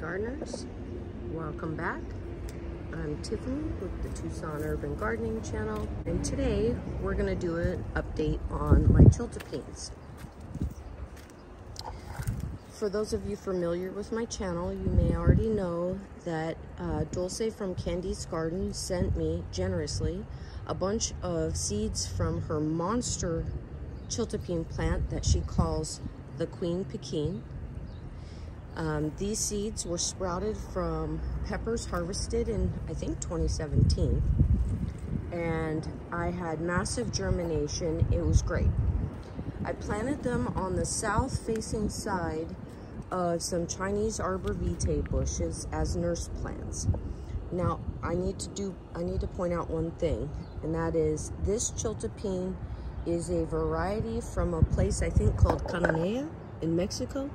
gardeners, welcome back. I'm Tiffany with the Tucson Urban Gardening Channel, and today we're going to do an update on my chiltepins. For those of you familiar with my channel, you may already know that Dulce from Candy's Garden sent me generously a bunch of seeds from her monster chiltepin plant that she calls the Queen Pekin. These seeds were sprouted from peppers harvested in, I think, 2017. And I had massive germination. It was great. I planted them on the south-facing side of some Chinese arbor vitae bushes as nurse plants. Now, I need to point out one thing, and that is this chiltepin is a variety from a place I think called Cananea in Mexico.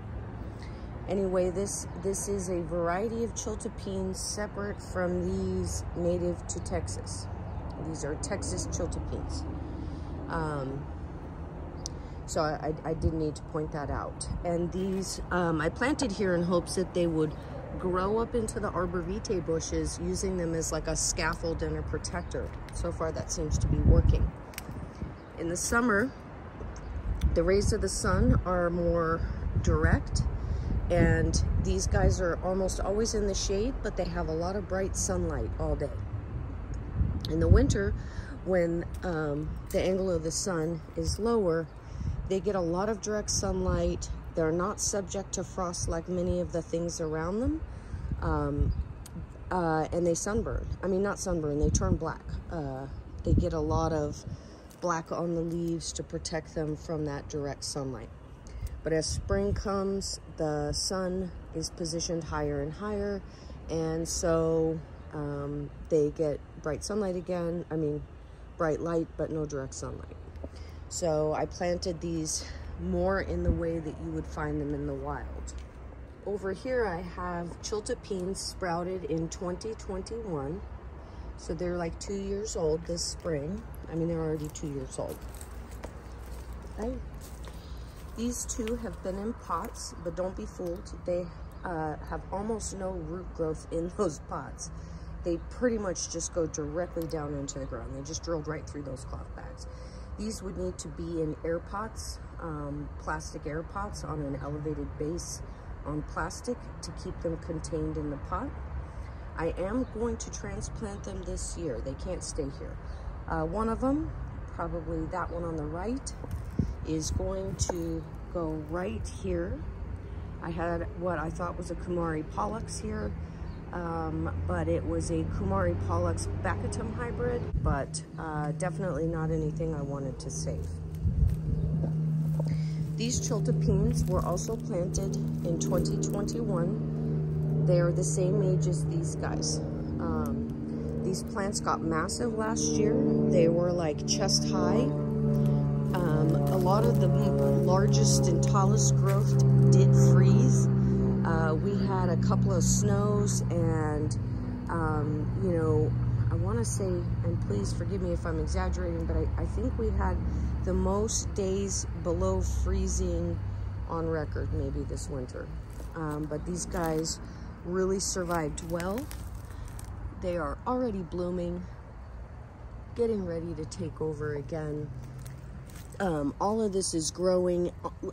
Anyway, this is a variety of chiltepins separate from these native to Texas. These are Texas chiltepins. So I did need to point that out. And these, I planted here in hopes that they would grow up into the arbor vitae bushes, using them as like a scaffold and a protector. So far that seems to be working. In the summer, the rays of the sun are more direct, and these guys are almost always in the shade, but they have a lot of bright sunlight all day. In the winter, when the angle of the sun is lower, they get a lot of direct sunlight. They're not subject to frost like many of the things around them, and they sunburn. I mean, not sunburn, they turn black. They get a lot of black on the leaves to protect them from that direct sunlight. But as spring comes, the sun is positioned higher and higher, and so they get bright sunlight again. I mean, bright light, but no direct sunlight. So I planted these more in the way that you would find them in the wild. Over here I have chiltepins sprouted in 2021. So they're like 2 years old this spring. I mean, they're already 2 years old. Okay. These two have been in pots, but don't be fooled. They have almost no root growth in those pots. They pretty much just go directly down into the ground. They just drilled right through those cloth bags. These would need to be in air pots, plastic air pots on an elevated base on plastic to keep them contained in the pot. I am going to transplant them this year. They can't stay here. One of them, probably that one on the right, is going to go right here. I had what I thought was a Kumari Pollux here, but it was a Kumari Pollux Baccatum hybrid, but definitely not anything I wanted to save. These chiltepins were also planted in 2021. They are the same age as these guys. These plants got massive last year. They were like chest high. A lot of the largest and tallest growth did freeze. We had a couple of snows, and you know, I want to say, and please forgive me if I'm exaggerating, but I think we had the most days below freezing on record maybe this winter. But these guys really survived well. They are already blooming, getting ready to take over again. All of this is growing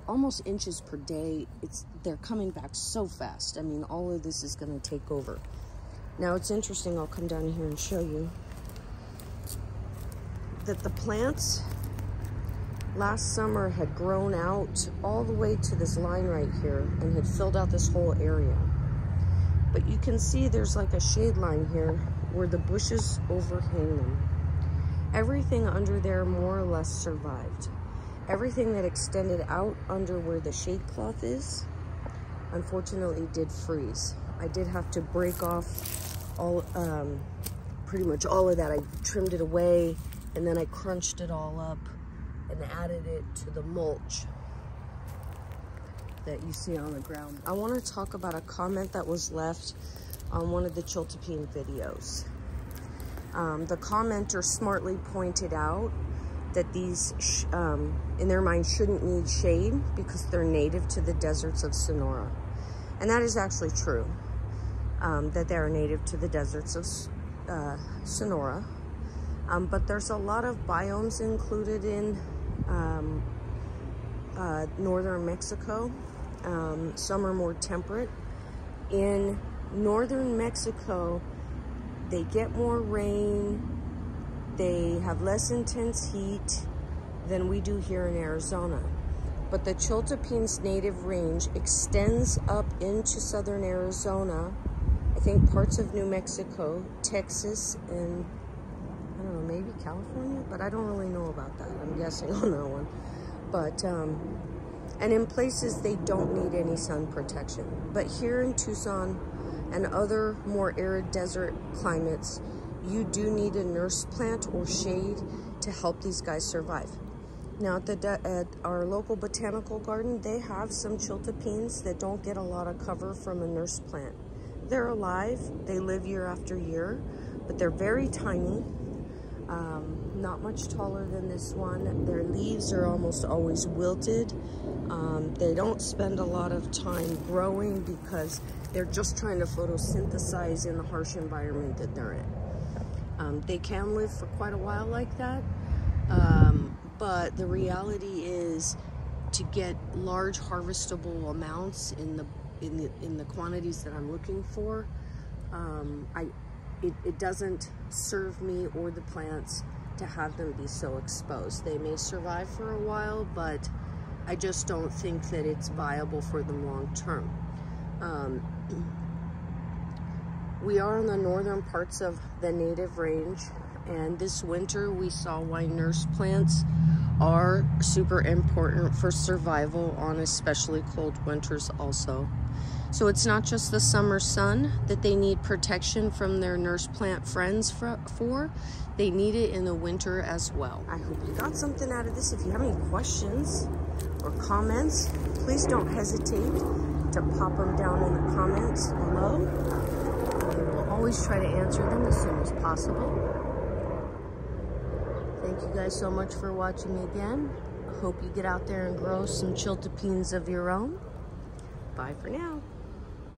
almost inches per day. They're coming back so fast. I mean, all of this is going to take over. Now, it's interesting. I'll come down here and show you that the plants last summer had grown out all the way to this line right here and had filled out this whole area. But you can see there's like a shade line here where the bushes overhang them. Everything under there more or less survived. Everything that extended out under where the shade cloth is, unfortunately, did freeze. I did have to break off all, pretty much all of that. I trimmed it away, and then I crunched it all up and added it to the mulch that you see on the ground. I want to talk about a comment that was left on one of the chiltepin videos. The commenter smartly pointed out that these, in their mind, shouldn't need shade because they're native to the deserts of Sonora. And that is actually true. that they are native to the deserts of Sonora. But there's a lot of biomes included in northern Mexico. Some are more temperate. In northern Mexico, they get more rain, they have less intense heat than we do here in Arizona. But the Chiltepin's native range extends up into southern Arizona, I think parts of New Mexico, Texas, and I don't know, maybe California, but I don't really know about that. I'm guessing on that one. But, and in places they don't need any sun protection. But here in Tucson and other more arid desert climates, you do need a nurse plant or shade to help these guys survive. Now at our local botanical garden, they have some Chiltepins that don't get a lot of cover from a nurse plant. They're alive, they live year after year, but they're very tiny, not much taller than this one. Their leaves are almost always wilted. They don't spend a lot of time growing because they're just trying to photosynthesize in the harsh environment that they're in. They can live for quite a while like that, but the reality is to get large harvestable amounts in the quantities that I'm looking for, it doesn't serve me or the plants to have them be so exposed. They may survive for a while, but I just don't think that it's viable for them long term. We are in the northern parts of the native range, and this winter we saw why nurse plants are super important for survival on especially cold winters also. So it's not just the summer sun that they need protection from their nurse plant friends for, they need it in the winter as well. I hope you got something out of this. If you have any questions or comments, please don't hesitate to pop them down in the comments below. We'll always try to answer them as soon as possible. Thank you guys so much for watching again. I hope you get out there and grow some Chiltepins of your own. Bye for now.